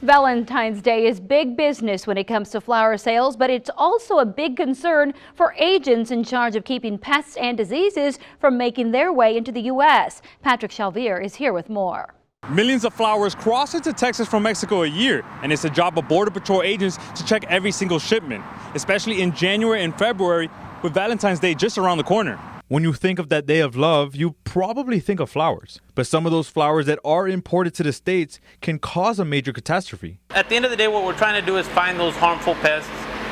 Valentine's Day is big business when it comes to flower sales, but it's also a big concern for agents in charge of keeping pests and diseases from making their way into the U.S. Patrick Chalvier is here with more. Millions of flowers cross into Texas from Mexico a year, and it's the job of Border Patrol agents to check every single shipment, especially in January and February with Valentine's Day just around the corner. When you think of that day of love, you probably think of flowers. But some of those flowers that are imported to the States can cause a major catastrophe. At the end of the day, what we're trying to do is find those harmful pests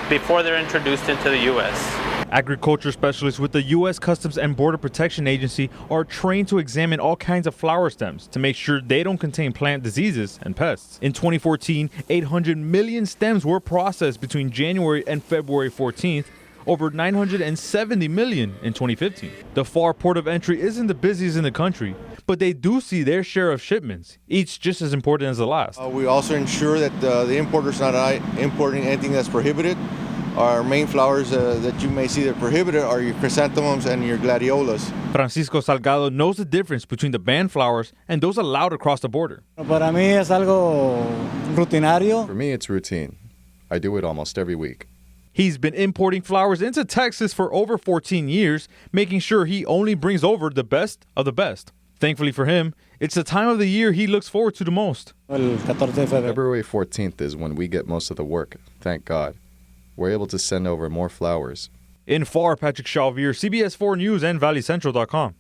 before they're introduced into the U.S. Agriculture specialists with the U.S. Customs and Border Protection Agency are trained to examine all kinds of flower stems to make sure they don't contain plant diseases and pests. In 2014, 800 million stems were processed between January and February 14th, over 970 million in 2015. The FAR port of entry isn't the busiest in the country, but they do see their share of shipments, each just as important as the last. We also ensure that the importer's not importing anything that's prohibited. Our main flowers that you may see that are prohibited are your chrysanthemums and your gladiolas. Francisco Salgado knows the difference between the banned flowers and those allowed across the border. Para mí es algo rutinario. For me, it's routine. I do it almost every week. He's been importing flowers into Texas for over 14 years, making sure he only brings over the best of the best. Thankfully for him, it's the time of the year he looks forward to the most. February 14th is when we get most of the work, thank God. We're able to send over more flowers. In FAR, Patrick Chalvier, CBS 4 News and ValleyCentral.com.